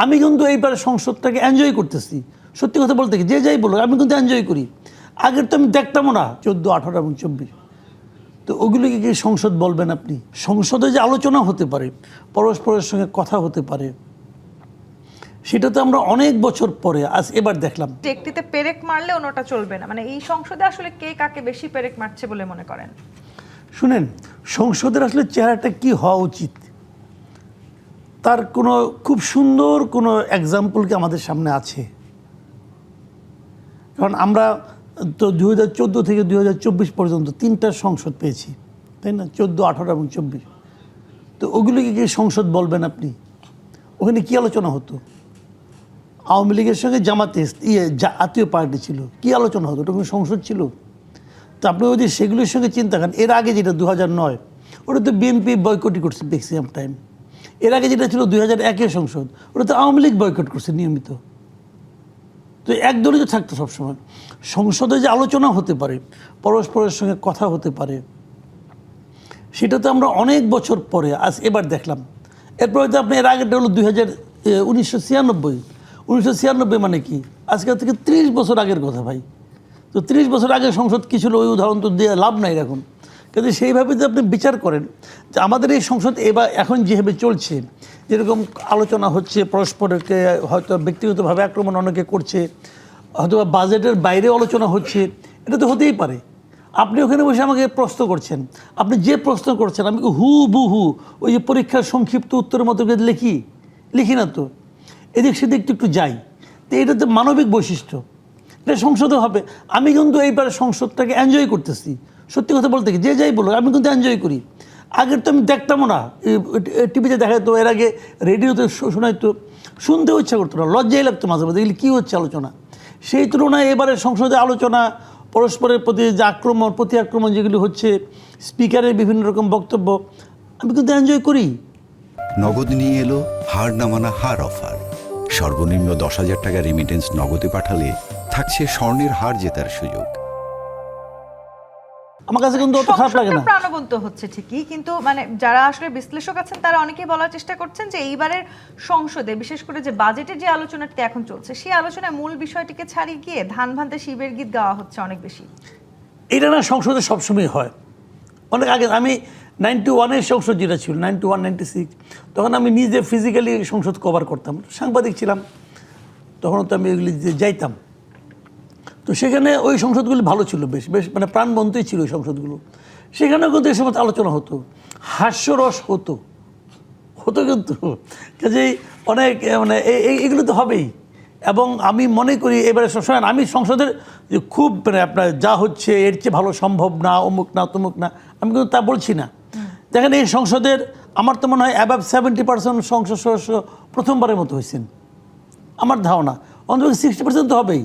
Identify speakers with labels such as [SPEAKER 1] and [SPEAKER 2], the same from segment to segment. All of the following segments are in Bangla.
[SPEAKER 1] আমি কিন্তু এইবার সংসদটাকে এনজয় করতেছি। সত্যি কথা বলতে কি, যে যাই বলো, আমি কিন্তু এনজয় করি। আগের তো আমি দেখতামও না 14, 18 এবং 24। তো ওগুলোকে কি সংসদ বলবেন আপনি? সংসদে যে আলোচনা হতে পারে, পরস্পরের সঙ্গে কথা হতে পারে, সেটা তো আমরা অনেক বছর পরে আজ এবার দেখলাম।
[SPEAKER 2] একটিতে পেরেক মারলে অন্যটা চলবে না, মানে এই সংসদে আসলে কে কাকে বেশি পেরেক মারছে বলে মনে করেন?
[SPEAKER 1] শুনেন, সংসদের আসলে চেহারাটা কি হওয়া উচিত, তার কোনো খুব সুন্দর কোনো এক্সাম্পল কি আমাদের সামনে আছে? কারণ আমরা তো 2014 থেকে 2024 পর্যন্ত 3টা সংসদ পেয়েছি, তাই না? 14, 18 এবং 24। তো ওগুলোকে কি সংসদ বলবেন আপনি? ওখানে কি আলোচনা হতো? আওয়ামী লীগের সঙ্গে জামাতে জাতীয় পার্টি ছিল, কি আলোচনা হতো? ওটা কোনো সংসদ ছিল? তো আপনি যদি সেগুলোর সঙ্গে চিন্তা করেন, এর আগে যেটা 2009, ওটা তো বিএনপি বয়কটই করছে ম্যাক্সিমাম টাইম। এর আগে যেটা ছিল 2001-এর সংসদ, ওটা তো আওয়ামী লীগ বয়কট করছে নিয়মিত। তো একদলই তো থাকতো সবসময়। সংসদে যে আলোচনা হতে পারে, পরস্পরের সঙ্গে কথা হতে পারে, সেটা তো আমরা অনেক বছর পরে আজ এবার দেখলাম। এরপরে তো আপনি এর আগেটা হলো 1996। 1996 মানে কি? আজকাল থেকে 30 বছর আগের কথা ভাই। তো 30 বছর আগের সংসদ কী ছিল, ওই উদাহরণ তো দিয়ে লাভ নাই এখন। কিন্তু সেইভাবে যদি আপনি বিচার করেন যে আমাদের এই সংসদ এখন যেভাবে চলছে, যেরকম আলোচনা হচ্ছে, পরস্পরকে হয়তো ব্যক্তিগতভাবে আক্রমণ অনেকে করছে, হয়তো বাজেটের বাইরে আলোচনা হচ্ছে, এটা তো হতেই পারে। আপনি ওখানে বসে আমাকে প্রশ্ন করছেন, আপনি যে প্রশ্ন করছেন আমি হু ওই যে পরীক্ষার সংক্ষিপ্ত উত্তরের মতো লিখি না তো, এদিক সেদিক একটু যাই। তো এটা তো মানবিক বৈশিষ্ট্য, এটা সংসদে হবে। আমি কিন্তু এইবার সংসদটাকে এনজয় করতেছি। সত্যি কথা বলতে কি, যে যাই বলো, আমি কিন্তু এনজয় করি। আগের তো আমি দেখতামও না, টিভিতে দেখাতো, এর আগে রেডিওতে শোনাইতো, শুনতেও ইচ্ছা করতো না, লজ্জাই লাগতো মাঝে মাঝে, এগুলি কী হচ্ছে আলোচনা। সেই তুলনায় এবারে সংসদে আলোচনা, পরস্পরের প্রতি যে প্রতি আক্রমণ যেগুলি হচ্ছে, স্পিকারের বিভিন্ন রকম বক্তব্য, আমি কিন্তু এনজয় করি।
[SPEAKER 3] নগদ নিয়ে এলো হার না মানা হার অফার। সর্বনিম্ন 10,000 টাকা রেমিটেন্স নগদে পাঠালে থাকছে স্বর্ণের হার জেতার সুযোগ।
[SPEAKER 1] আমার কাছে কিন্তু অত খারাপ লাগে না।
[SPEAKER 2] প্রাণবন্ত হচ্ছে ঠিকই, কিন্তু মানে যারা আসলে বিশ্লেষক আছেন তারা অনেকেই বলার চেষ্টা করছেন যে এইবারের সংসদে বিশেষ করে যে বাজেটের যে আলোচনাটি এখন চলছে, সেই আলোচনায় মূল বিষয়টিকে ছাড়িয়ে গিয়ে ধান ভান্তে শিবের গীত গাওয়া হচ্ছে অনেক বেশি।
[SPEAKER 1] এটা না সংসদে সবসময় হয়। অনেক আগে আমি 91-এর সংসদ যেটা ছিল, 91, 96, তখন আমি নিজে ফিজিক্যালি সংসদ কভার করতাম, সাংবাদিক ছিলাম তখন, তো আমি এগুলি যাইতাম। তো সেখানে ওই সংসদগুলি ভালো ছিল, বেশ মানে প্রাণবন্তই ছিল ওই সংসদগুলো। সেখানেও কিন্তু এই সময় আলোচনা হতো, হাস্যরস হতো কিন্তু কাজেই অনেক মানে এগুলো তো হবেই। এবং আমি মনে করি এবারে শোনেন, আমি সংসদের যে খুব মানে আপনার যা হচ্ছে এর চেয়ে ভালো সম্ভব না, অমুক না তমুক না, আমি কিন্তু তা বলছি না। দেখেন, এই সংসদের আমার তো মনে হয় অ্যাবাভ 70% সংসদ সদস্য প্রথমবারের মতো হয়েছেন আমার ধারণা, অন্তত 60% তো হবেই,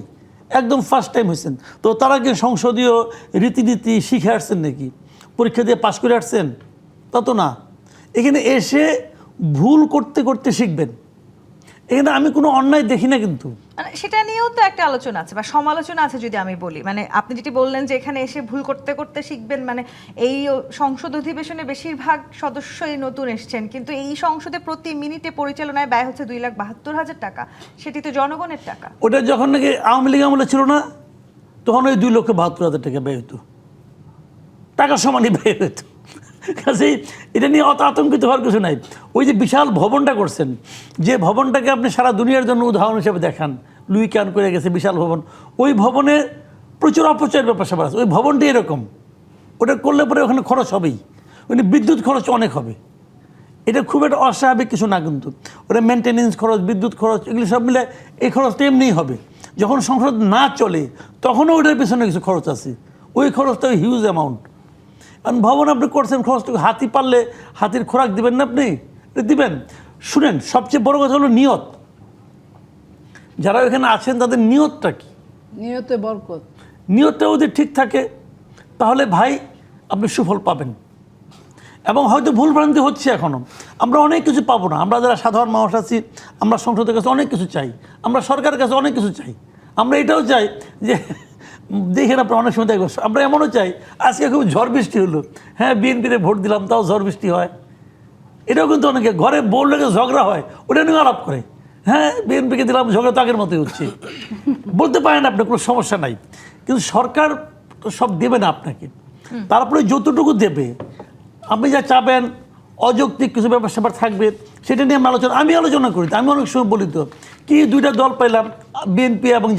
[SPEAKER 1] একদম ফার্স্ট টাইম হয়েছেন। তো তারা কি সংসদীয় রীতিনীতি শিখে আসছেন নাকি, পরীক্ষা দিয়ে পাশ করে আসছেন? তা তো না। এখানে এসে ভুল করতে করতে শিখবেন। এখানে আমি কোনো অন্যায় দেখি না কিন্তু।
[SPEAKER 2] মানে সেটা নিয়েও তো একটা আলোচনা আছে বা সমালোচনা আছে যদি আমি বলি। মানে আপনি যেটি বললেন যে এখানে এসে ভুল করতে করতে শিখবেন, মানে এই সংসদ অধিবেশনে বেশিরভাগ সদস্যই নতুন এসছেন, কিন্তু এই সংসদে প্রতি মিনিটে পরিচালনায় ব্যয় হচ্ছে 2,72,000 টাকা, সেটি তো জনগণের টাকা।
[SPEAKER 1] ওটা যখন নাকি আওয়ামী লীগ আমলে ছিল না, তখন ওই 2,72,000 টাকা ব্যয় হতো, টাকার সমানই ব্যয় হতো। কাজেই এটা নিয়ে অত আতঙ্কিত হওয়ার কিছু নাই। ওই যে বিশাল ভবনটা করছেন, যে ভবনটাকে আপনি সারা দুনিয়ার জন্য উদাহরণ হিসেবে দেখান, লুই ক্যান করে গেছে বিশাল ভবন, ওই ভবনে প্রচুর অপচয়ের ব্যাপার স্যাপার আছে। ওই ভবনটি এরকম, ওটা করলে পরে ওখানে খরচ হবেই, ওখানে বিদ্যুৎ খরচ অনেক হবে। এটা খুব একটা অস্বাভাবিক কিছু না কিন্তু। ওটা মেনটেনেন্স খরচ, বিদ্যুৎ খরচ, এগুলি সব মিলে এই খরচটা এমনিই হবে। যখন সংসদ না চলে তখনও ওটার পেছনে কিছু খরচ আছে, ওই খরচটা হিউজ অ্যামাউন্ট। কারণ ভবন আপনি করছেন, খরচটুকু হাতি পারলে হাতির খোরাক দিবেন না আপনি, দিবেন। শুনেন, সবচেয়ে বড় কথা হলো নিয়ত। যারা এখানে আছেন তাদের নিয়তটা কি?
[SPEAKER 4] নিয়তে বরকত।
[SPEAKER 1] নিয়তটা যদি ঠিক থাকে তাহলে ভাই আপনি সুফল পাবেন। এবং হয়তো ভুলভ্রান্তি হচ্ছে এখনও, আমরা অনেক কিছু পাবো না। আমরা যারা সাধারণ মানুষ আছি, আমরা সংসদের কাছে অনেক কিছু চাই, আমরা সরকারের কাছে অনেক কিছু চাই। আমরা এটাও চাই যে দেখেন আপনার অনেক সময় দেখবো, আমরা এমনও চাই আজকে খুব ঝড় বৃষ্টি হলো, হ্যাঁ বিএনপিতে ভোট দিলাম তাও ঝড় বৃষ্টি হয়। এটাও কিন্তু অনেকে ঘরে বউর লেগে ঝগড়া হয়, ওটা নিয়ে আলাপ করে, হ্যাঁ বিএনপিকে দিলাম, ঝগড়া তো আগের মতোই হচ্ছে। বলতে পারেন আপনি, কোনো সমস্যা নাই, কিন্তু সরকার তো সব দেবে না আপনাকে। তারপরে যতটুকু দেবে আপনি যা চাবেন, অযৌক্তিক কিছু ব্যাপার স্যাপার থাকবে, সেটা নিয়ে আমি আলোচনা করি। আমি অনেক সময় বলি তো কি, দুইটা দল পাইলাম, বিএনপি এবং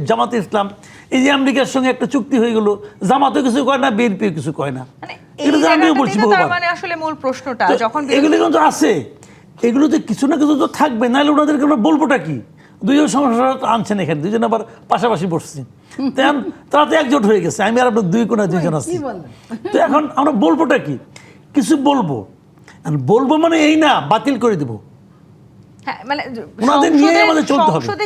[SPEAKER 1] জামাতে ইসলাম, এই যে আমেরিকার সঙ্গে একটা চুক্তি হয়ে গেল, জামাতও কিছু কয় না, বিএনপিও কিছু কয় না।
[SPEAKER 2] মানে
[SPEAKER 1] এটা
[SPEAKER 2] এই
[SPEAKER 1] তো আমিও বলছি
[SPEAKER 2] জায়গাটাতেই তো তার
[SPEAKER 1] বহুবার।
[SPEAKER 2] মানে আসলে মূল প্রশ্নটা
[SPEAKER 1] তো
[SPEAKER 2] যখন
[SPEAKER 1] এগুলো কিন্তু আছে, এগুলোতে কিছু না কিছু তো থাকবে, নাহলে ওনাদেরকে আমরা বলবোটা কি? দুইজন সমস্যা আনছেন এখানে, দুইজন আবার পাশাপাশি বসছি, তারা তো একজোট হয়ে গেছে, আমি আর আপনার দুই কোণায় দুইজন আছি। তো এখন আমরা বলবোটা কি? কিছু বলবো, আর বলবো মানে এই না বাতিল করে দেবো,
[SPEAKER 2] হ্যাঁ মানে
[SPEAKER 1] ওনাদের নিয়ে আমাদের চলতে হবে।
[SPEAKER 2] সংসদে